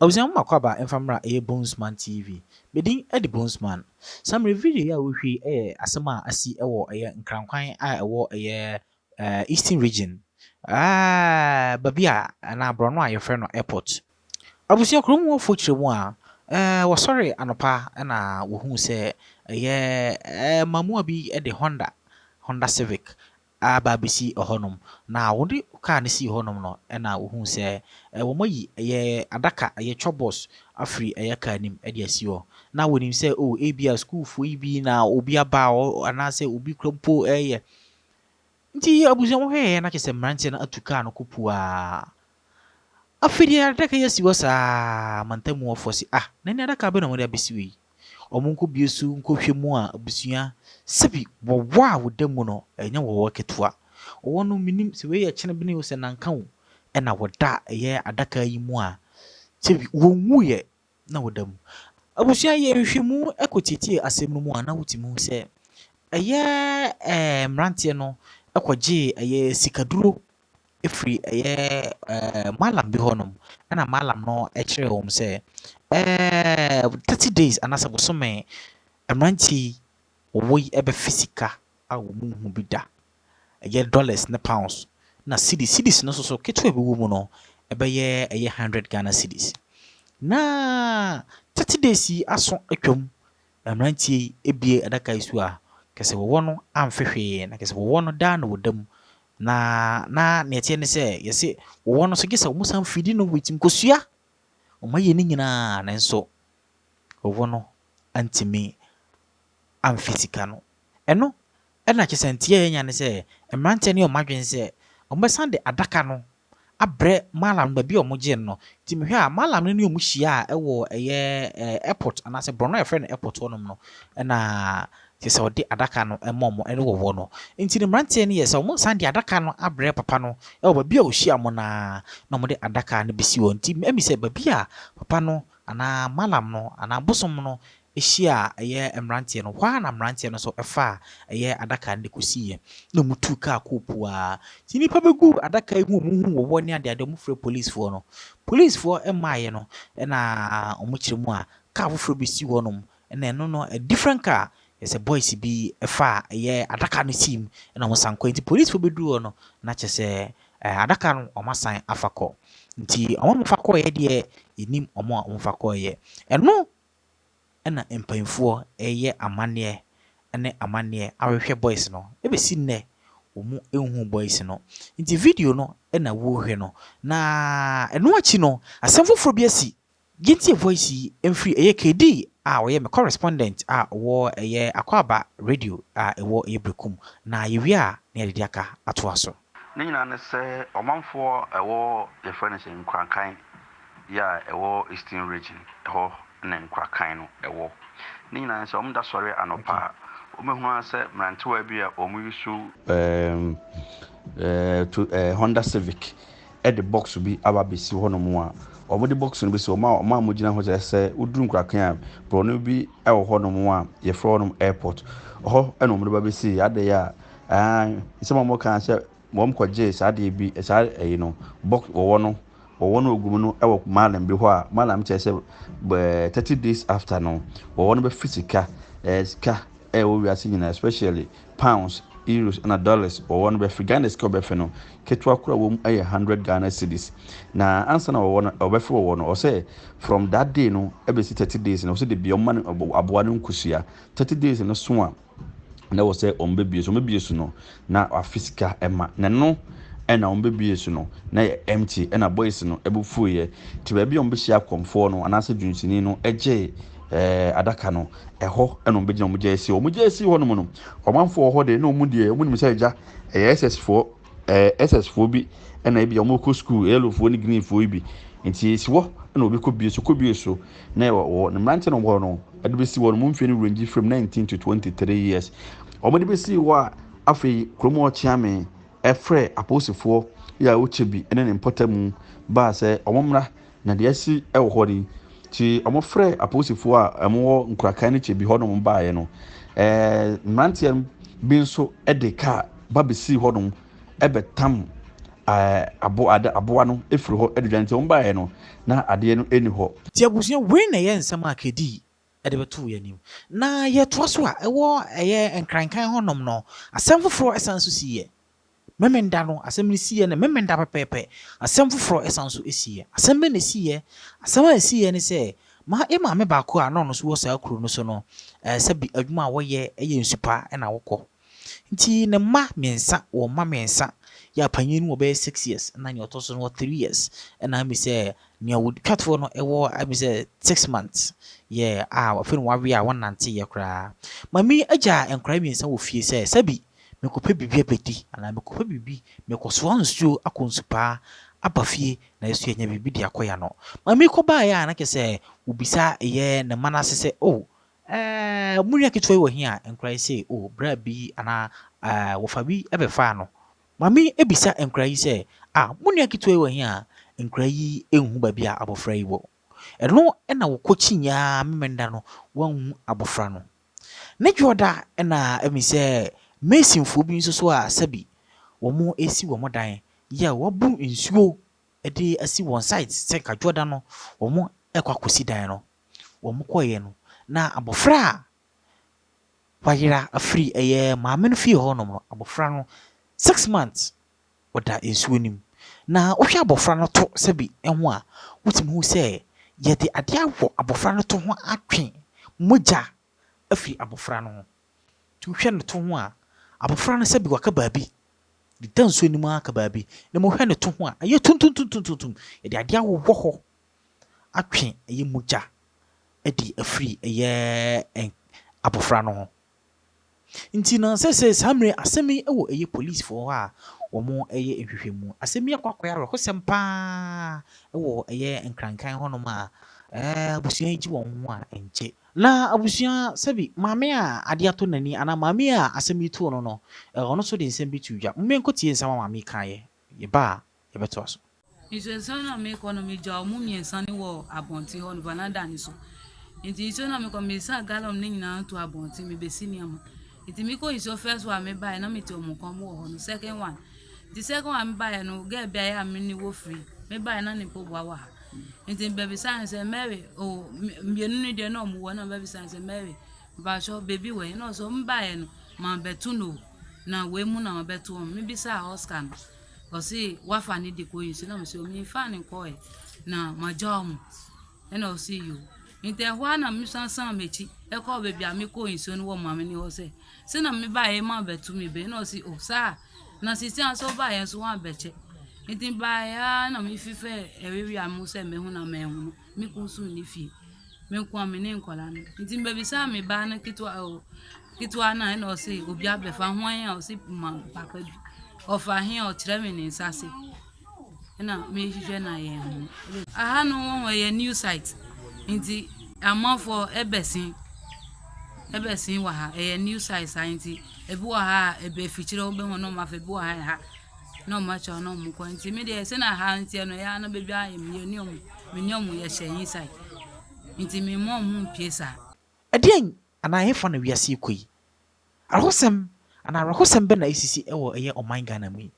Obusua makwaba emfamra Bonesman TV. Bedin Eddie Bonesman. Some video ya wohwe asema asi ewo nkrankwan a ewo Eastern region. Babia na abrono a yefre no airport. Obusua krom wo fochire mu a wo sorry anopa na wo hu se mamua bi de Honda Civic ababisi ohonom na wodi car ne si honom no na wo hu se wo moyi adaka chobos afri car nim de asi ho na wonim se abia school fo ibi na obi aba o anase obi krompo nti abuzo mo hwe na kese mranche na atuka no kopua afidi adaka yesi wo sa mantamu ofosi na ni adaka be no mo de abisi wi omunko biesu nkohwe mu a abusua sebi wo wa wodamu no enya wo ketua wono minim se we ye chene bi ne wo se nanka wo na woda adaka yi mu a sebi wonwu ye na wodamu abusua ye nhwemu ekotiti asem no mu a na wotimu se mrantie no ekwaje sikaduro efri malam bi honom na malam no ekire wo se 30 days anasa bosome mrantie wo ebe physical a wo mu bi da dollars na pounds na cedis no so keto ebe wo mu no ebe 100 Ghana cedis na 30 days aso atwam mrantie ebie adaka isu a kese wo no amfehwe na kese wo no da na wodam na netie ne se yese wo no so gesa wo musam fidi no wetim kosua o maye ni nyina na nso wo no antimi amfisika no eno na kesentie nya ne se mrante ne o madwen se o mesande adaka no abre malam ba bi o moje no ti mehwe a malam ne o muhia ewo airport anase brono e friend airport wonom no na se odi adaka no emomo ene wo no nti ne mrante ne yesa o mo sande adaka no abre papa no ewo ba bi a o hia mo na mo de adaka no bisi wo nti emi se ba bi a papa no ana malam no ana bosom no ehia mrante no kwa na mrante no so efa adaka ne kosiye na mutu ka kopua ti nipa begu adaka hu mu wo ne ade mu frɛ police for emaye no na omukyire mu a ka foforo besi wo no na eno no a different car is a boys bi efa adaka no sim na mo sanko nti police for bedu wo no na kyese adaka no omasan afakọ nti omofakọ de enim omofakọ eno ena empanfo amane ene amane awehwe boys no ebesi nne omu enhu boys no nti video no ena wo hwe no na eno achi no asemfoforo bi asi ginti voice emfiri KD we me correspondent wo Akwaba radio wo Brekum na yewi a na yedi aka atoaso ni nyina ne se omanfo wo ye furnish nkrankan ya wo Eastern region ho na nkrankan no wo ni nyina se omda sori anopa omehunu ase mrantewa bi a omuyusu Honda Civic the box bi ababesi ho no mu a omudi box no bi se oma mugina ho se uduru nkrakan a brono bi ewo ho no mu a ye fro no airport ho ena omudi babesi ade ya isema mo kan se mom kwaje sade bi no box wo no ogum no ewo malam bi ho a malam che se 30 days after no wo no be physical ska wo wi asinyina especially pounds euros and dollars or one be Ghana skill be fe no ketwa kura wo 100 Ghana cedis na answer na wo no obefe wo no o say from that day no ebesi 30 days no so de bi man aboa no nkusua 30 days no so a na wo say ombebie so no na afisika ema na no ena ombebie so no na empty ena boys no ebufu ye ti ba bi ombehia komfo no anase dwunsini no eje adaka no eho eno mbegina omujesi ho no mu no omanfo ho de na omudie omunim se eja SS4 bi ena e bi omoko school elofo ni green fo bi nti siwo na obi ko bie so na wo na mrante no ho no ede be si wo no mumfe ni range from 19 to 23 years omudi be si wo afei kromo chiame efre aposifo ya ochebi ene ne importamu ba se omomra na de asi ewo ho ni ti omofre aposifo a emwo nkrakan ne chebi ho no mbae no mrantie bi nso de car ba bɛsii hɔnom bɛtam aboa no ɛfiri hɔ de dwa nti wɔn baeɛ no na adeɛ no ɛni hɔ. Ti abusua wei na ɛyɛ nsɛm a kedi ɛde bɛto yɛn anim na yɛtoa so a ɛwɔ ɛyɛ nkrankan hɔnom no asɛm foforɔ ɛsan so si yɛ memenda no asɛm no si yɛ no memenda pɛpɛɛpɛ asɛm foforɔ ɛsan so si yɛ asɛm bɛ na si yɛ asɛm a si yɛ ne sɛ maame baako a na ɔno so wɔ saa kuro no so no sɛbi adwuma a wɔyɛ ɛyɛ nsupa ɛna wɔkɔ nti ne mma mmiɛnsa wɔ mma mmiɛnsa yɛ panyin no wɔ bɛyɛ 6 years na nea ɔtɔ so no wɔ 3 years ɛna ami sɛ nea wɔtwatoɔ no ɛwɔ ami sɛ 6 months yɛ a afei no wawe a wɔnante yɛ koraa mami agya nkwaraa mmiɛnsa wɔ fie sɛ sɛbi mekɔpɛ biribi abɛdi anaa mekɔpɛ biribi mekɔsoa nsuo akɔ nsupaa aba fie na ɛso yɛnya biribi de akɔ ya no mami kɔbaeɛ a na kyɛ sɛ obisa ɛyɛ ne mma no ase sɛ mu nua ketewa yi wɔ hi a nkwaraa yi sɛ bra bi anaa wɔfa bi ɛbɛfaa no mami ebisa nkwaraa yi sɛ mu nua ketewa yi wɔ hi a nkwaraa yi ɛnhu baabi a abɔfra yi wɔ ɛno ɛna wɔkɔ kyinya memenda no wɔnhu abɔfra no ne dwoɔda ɛna ɛmi sɛ mesinfoɔ bi nso so a sɛbi wɔn esi wɔn dan yɛ a wɔabu nsuo ɛde asi wɔn site sɛ kadwoɔda no wɔn ɛkɔ akɔsi dan no wɔn kɔɔyɛ no na abɔfra a wayera afiri ɛyɛ maame no fie hɔnom no abɔfra no 6 months wɔda nsuo nim na wohwɛ abɔfra no to sɛbi ɛho a wotumi hu sɛ yɛde adeɛ awɔ abɔfra no to ho atwe mogya afiri abɔfra no ho tu hwɛ no to ho a abɔfra no sɛbi waka baabi de da nsuo nim aka baabi na mo hwɛ no to ho a ɛyɛ tuntuntuntuntum yɛde adeɛ awɔ hɔ atwe ɛyɛ mogya ɛde afiri ɛyɛ abɔfra no ho nti na sɛ saa mmerɛ asɛm yi ɛwɔ ɛyɛ policefoɔ hɔ a wɔn ɛyɛ nhwehwɛmu asɛm yi akɔ akɔyɛ awerɛhosɛm paa ɛwɔ ɛyɛ nkrankan hɔnom a abusua yi gye wɔn ho a ɛnkyɛ na abusua sɛbi maame a adeɛ ato n'ani anaa maame a asɛm yi too no no ɔno nso de nsɛm bi to dwa mmɛnkɔ tie nsɛm a maame kaeɛ yɛba a yɛbɛtoa so. nsuo na mekɔ no megya ɔmo mmiɛnsa ne wɔ abɔnten hɔ no vanada ne so nti nsuo na mekɔ mesa galɔm ne nyinaa to abɔnten mebɛsi nneɛma nti mekɔ nsuo first one mebaeɛ na mete ɔmo kɔn wɔ hɔ no second one the second one mebaeɛ no girl bi a me wɔ free mebaeɛ na ne mpoboa wɔ ha nti mbɛbisa ne sɛ Mary mmienu no deɛ na ɔmo wɔ na mbɛbisa ne sɛ Mary baahwɛ baby wɔ na ɔsɛ mebaeɛ no ma bɛto no na wei mu na mabɛto ɔmo mebisa Oscar no ɔse wafa ne de kɔ nsuo na msɛ ɔmo fa ne kɔɛ na magya ɔmo ɛna ɔse yo nti ɛhɔ na mesansan m'akyi ɛkɔ baabi a mekɔ nsuo no wɔ maame ne hɔ sɛ na mebaeɛ ma bɛto me bɛ na ɔse saa na sisi aso baeɛ nso wɔn abɛkyɛ nti baeɛ na mefifɛ ɛwewi a mo sɛ mehu na mehu no mekɔ so ne fie mekɔ a me ne nkɔla no nti mbɛbisa me ba no ketewa na ɛna ɔse obi abɛfa hwan a ɔse ma papa bi ɔfa he a ɔkyerɛ me ne nsa se ɛna mehwehwɛ na yɛn ho aha no wɔn yɛ new site nti amanfoɔ ɛbɛsen wɔ ha ɛyɛ new site nti ebi wɔ ha ebe fikyire wo bɛ ho no ma fa ebi wɔ ha na ɔmo akyɛ na ɔmo kɔ nti me deɛ sɛ na ha nti no ya na bebi ayɛ me ni ɔmo yɛ hyɛ inside nti me mo ɔmo mpie sa ɛdeɛn anaa hefa na wiase kɔ yi arahosɛm bɛ na esisi ɛwɔ ɛyɛ ɔman Ghana mu yi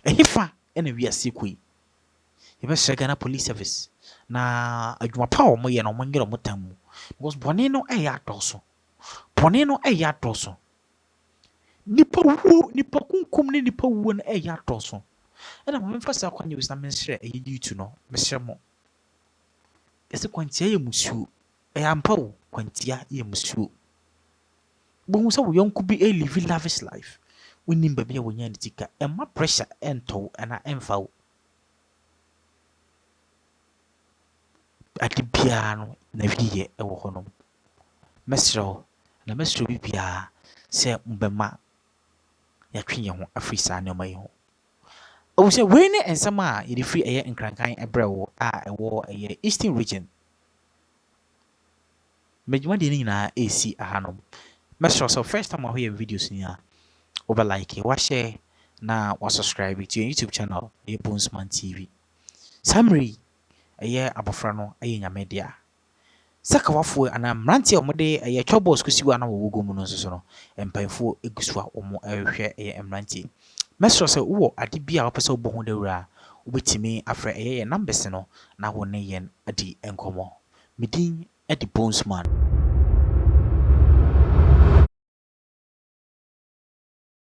ɛhefa ɛna wiase kɔ yi yɛbɛhyɛ Ghana Police Service na adwuma pa a wɔn yɛ no wɔn nyɛ wɔn tam mu because bɔnne no ɛyɛ adɔso nipa kunkum ne nipa wuo no ɛyɛ adɔso ɛna mo mfa saa kwan yɛ bisa menhyerɛ ɛyɛ YouTube no mehyerɛ mo ɛsɛ kwantia yɛ musuo ɛyɛ ampa wo kwantia yɛ musuo bohu sɛ wo yɔnko bi live lavish life wonim baabi a wonya ne tika ɛma pressure ɛntɔw ɛna ɛmfa wo ade biara no na wiyɛ ɛwɔ hɔ nom mɛsrɛ wo na mɛsrɛ bi biara sɛ mbɛma yɛatwe yɛn ho afiri saa nneɛma yi ho ɔwusɛ wei ne nsɛm a yɛde firi ɛyɛ nkrankan ɛbrɛ wo a ɛwɔ ɛyɛ Eastern Region medwuma deɛ no nyinaa ɛsi ahanom mɛsrɛ sɛ first time ahɔ yɛ videos ni a wobɛlike wahyɛ na wasubscribe to your YouTube channel ɛyɛ Bonesman TV saa mmerɛ yi ɛyɛ abɔfra no ɛyɛ nyame dea Sakawafo ana mrantie omode eye chobos kusiwa na wogo mu no nso no empanfo egusua omo ehwehwe eye mrantie mesro se wo ade bia wopese obo ho dawura obetimi afre eye numbers no na wo ne yen adi enkomo medin edi Bonesman.